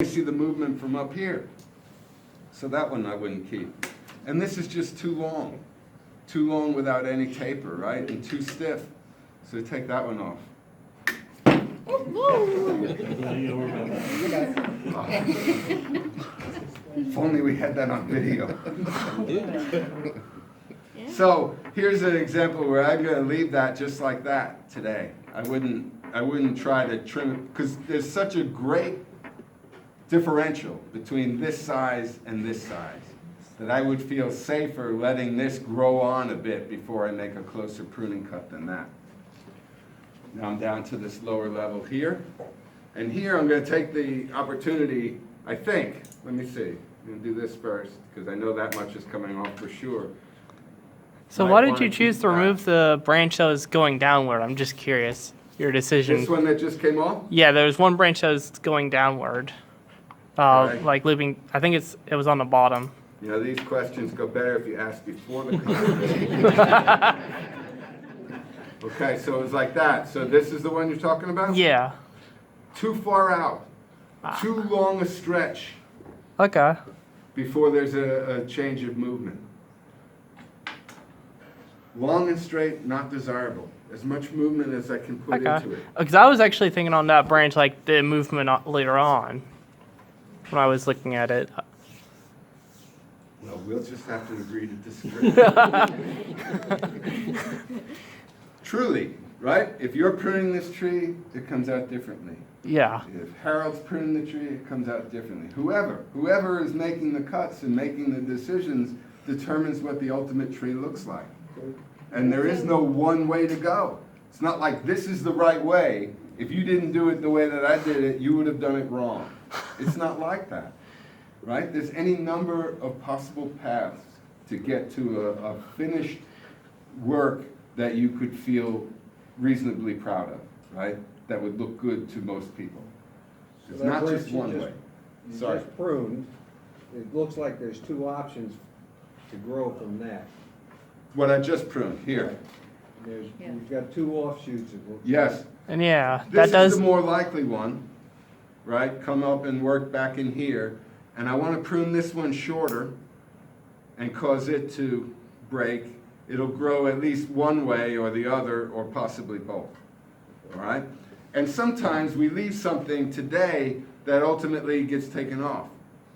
see the movement from up here. So that one I wouldn't keep. And this is just too long without any taper, right? And too stiff. So take that one off. If only we had that on video. So here's an example where I'm going to leave that just like that today. I wouldn't try to trim it because there's such a great differential between this size and this size that I would feel safer letting this grow on a bit before I make a closer pruning cut than that. Now I'm down to this lower level here. And here I'm going to take the opportunity, I think, let me see. I'm going to do this first because I know that much is coming off for sure. So why did you choose to remove the branch that was going downward? I'm just curious. Your decision. This one that just came off? Yeah, there was one branch that was going downward. Right. Like looping, I think it was on the bottom. You know, these questions go better if you ask before the conversation. Okay, so it was like that. So this is the one you're talking about? Yeah. Too far out. Too long a stretch Okay. before there's a change of movement. Long and straight, not desirable. As much movement as I can put into it. Because I was actually thinking on that branch, like the movement later on when I was looking at it. Well, we'll just have to agree to disagree. Truly, right? If you're pruning this tree, it comes out differently. Yeah. If Harold's pruning the tree, it comes out differently. Whoever is making the cuts and making the decisions determines what the ultimate tree looks like. And there is no one way to go. It's not like this is the right way. If you didn't do it the way that I did it, you would have done it wrong. It's not like that, right? There's any number of possible paths to get to a finished work that you could feel reasonably proud of, right? That would look good to most people. It's not just one way. Sorry. You just pruned. It looks like there's two options to grow from that. What I just pruned here. You've got two offshoots. It looks Yes. And yeah, This that does. is the more likely one, right? Come up and work back in here. And I want to prune this one shorter and cause it to break. It'll grow at least one way or the other, or possibly both. All right? And sometimes we leave something today that ultimately gets taken off.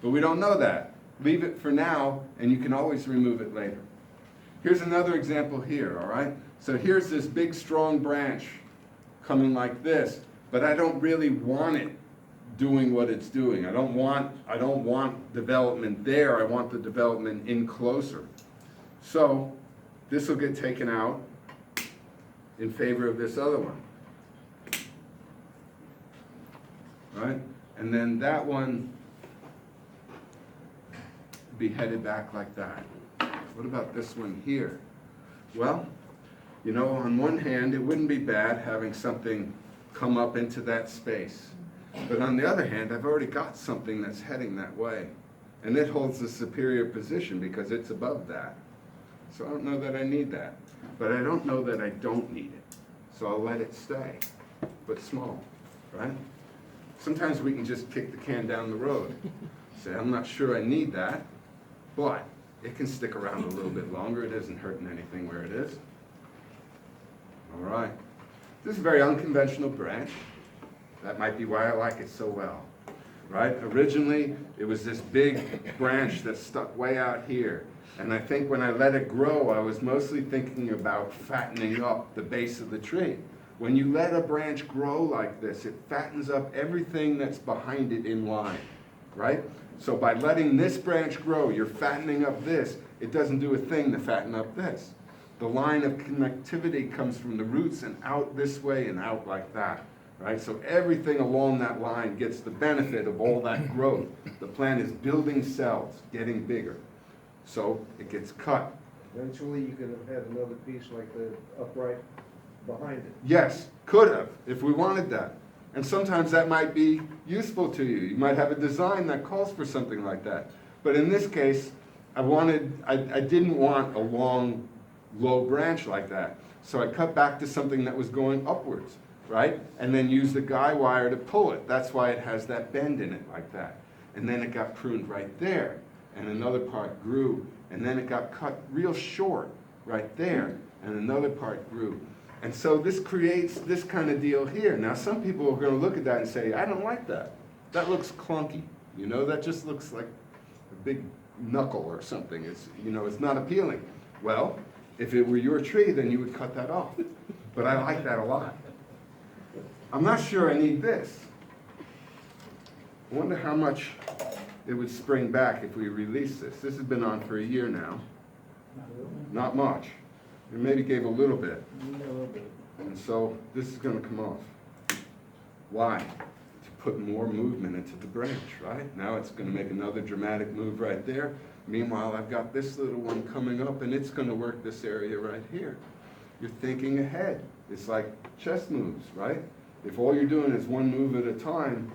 But we don't know that. Leave it for now, and you can always remove it later. Here's another example here, all right? So here's this big, strong branch coming like this, but I don't really want it doing what it's doing. I don't want development there. I want the development in closer. So this will get taken out in favor of this other one. Right? And then that one be headed back like that. What about this one here? Well, you know, on one hand, it wouldn't be bad having something come up into that space. But on the other hand, I've already got something that's heading that way. And it holds a superior position because it's above that. So I don't know that I need that. But I don't know that I don't need it. So I'll let it stay, but small, right? Sometimes we can just kick the can down the road. Say, I'm not sure I need that, but it can stick around a little bit longer. It isn't hurting anything where it is. All right. This is a very unconventional branch. That might be why I like it so well, right? Originally, it was this big branch that stuck way out here. And I think when I let it grow, I was mostly thinking about fattening up the base of the tree. When you let a branch grow like this, it fattens up everything that's behind it in line, right? So by letting this branch grow, you're fattening up this. It doesn't do a thing to fatten up this. The line of connectivity comes from the roots and out this way and out like that, right? So everything along that line gets the benefit of all that growth. The plant is building cells, getting bigger. So it gets cut. Eventually, you could have had another piece like the upright behind it. Yes, could have, if we wanted that. And sometimes that might be useful to you. You might have a design that calls for something like that. But in this case, I didn't want a long, low branch like that. So I cut back to something that was going upwards, right? And then use the guy wire to pull it. That's why it has that bend in it like that. And then it got pruned right there, and another part grew, and then it got cut real short right there, and another part grew. And so this creates this kind of deal here. Now some people are going to look at that and say, I don't like that. That looks clunky. You know, that just looks like a big knuckle or something. It's, you know, it's not appealing. Well, if it were your tree, then you would cut that off. But I like that a lot. I'm not sure I need this. I wonder how much it would spring back if we release this. This has been on for a year now. Not much. It maybe gave a little bit. And so this is going to come off. Why? To put more movement into the branch, right? Now it's going to make another dramatic move right there. Meanwhile, I've got this little one coming up, and it's going to work this area right here. You're thinking ahead. It's like chess moves, right? If all you're doing is one move at a time,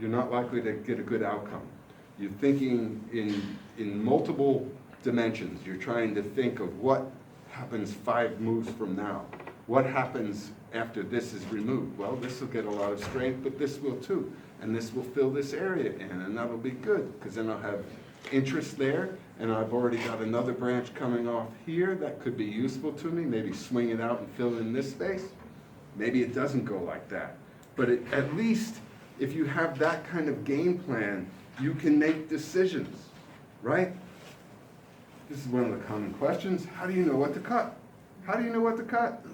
you're not likely to get a good outcome. You're thinking in multiple dimensions. You're trying to think of what happens 5 moves from now. What happens after this is removed? Well, this will get a lot of strength, but this will too. And this will fill this area in, and that'll be good, because then I'll have interest there, and I've already got another branch coming off here that could be useful to me. Maybe swing it out and fill in this space. Maybe it doesn't go like that. But at least if you have that kind of game plan, you can make decisions, right? This is one of the common questions. How do you know what to cut? How do you know what to cut?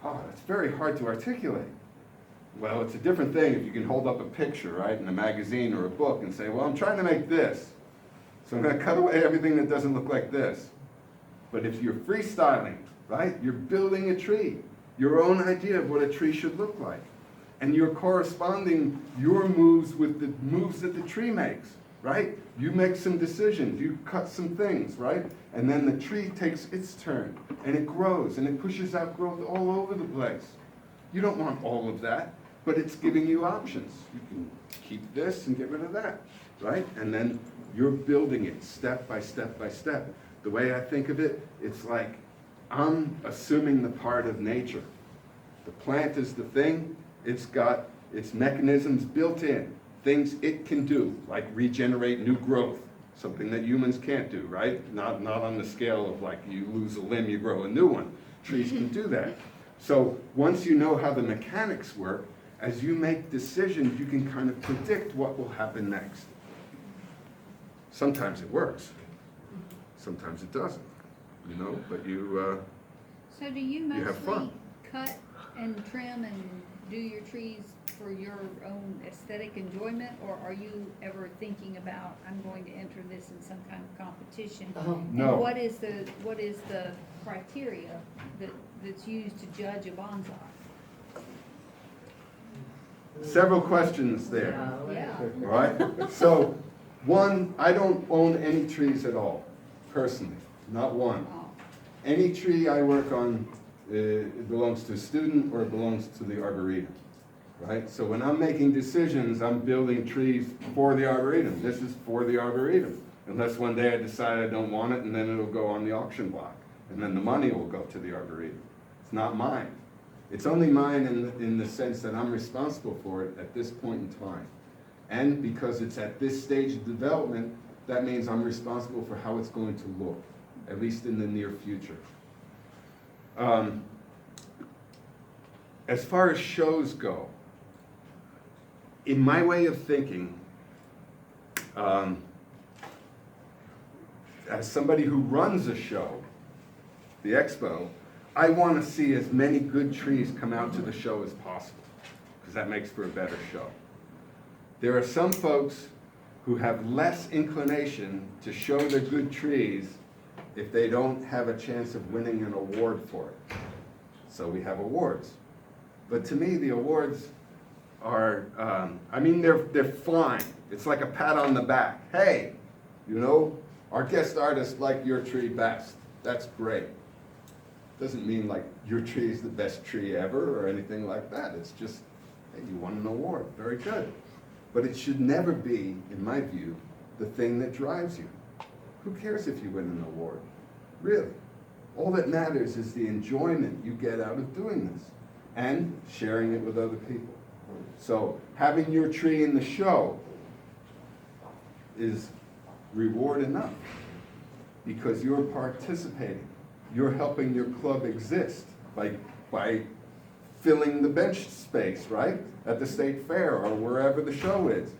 Oh, it's very hard to articulate. Well, it's a different thing if you can hold up a picture, right, in a magazine or a book and say, well, I'm trying to make this. So I'm going to cut away everything that doesn't look like this. But if you're freestyling, right, you're building a tree, your own idea of what a tree should look like. And you're corresponding your moves with the moves that the tree makes, right? You make some decisions, you cut some things, right? And then the tree takes its turn, and it grows, and it pushes out growth all over the place. You don't want all of that, but it's giving you options. You can keep this and get rid of that, right? And then you're building it step by step by step. The way I think of it, it's like I'm assuming the part of nature. The plant is the thing, it's got its mechanisms built in, things it can do, like regenerate new growth, something that humans can't do, right? Not on the scale of like you lose a limb, you grow a new one. Trees can do that. So once you know how the mechanics work, as you make decisions, you can kind of predict what will happen next. Sometimes it works, sometimes it doesn't, you know, but you So do you have mostly fun. cut and trim and do your trees for your own aesthetic enjoyment, or are you ever thinking about, I'm going to enter this in some kind of competition? No. And what is the criteria that's used to judge a bonsai? Several questions there. Yeah. All right? So, one, I don't own any trees at all, personally, not one. Oh, Any tree I work on, it belongs to a student or it belongs to the Arboretum, right? So when I'm making decisions, I'm building trees for the Arboretum. This is for the Arboretum. Unless one day I decide I don't want it, and then it'll go on the auction block. And then the money will go to the Arboretum. It's not mine. It's only mine in the sense that I'm responsible for it at this point in time. And because it's at this stage of development, that means I'm responsible for how it's going to look, at least in the near future. As far as shows go, in my way of thinking, as somebody who runs a show, the expo, I want to see as many good trees come out to the show as possible, because that makes for a better show. There are some folks who have less inclination to show their good trees if they don't have a chance of winning an award for it. So we have awards. But to me, the awards are, I mean, they're fine. It's like a pat on the back. Hey, you know, our guest artist liked your tree best. That's great. Doesn't mean like your tree is the best tree ever or anything like that. It's just, hey, you won an award. Very good. But it should never be, in my view, the thing that drives you. Who cares if you win an award? Really. All that matters is the enjoyment you get out of doing this. and sharing it with other people. So having your tree in the show is reward enough because you're participating. You're helping your club exist by filling the bench space, right? At the state fair or wherever the show is.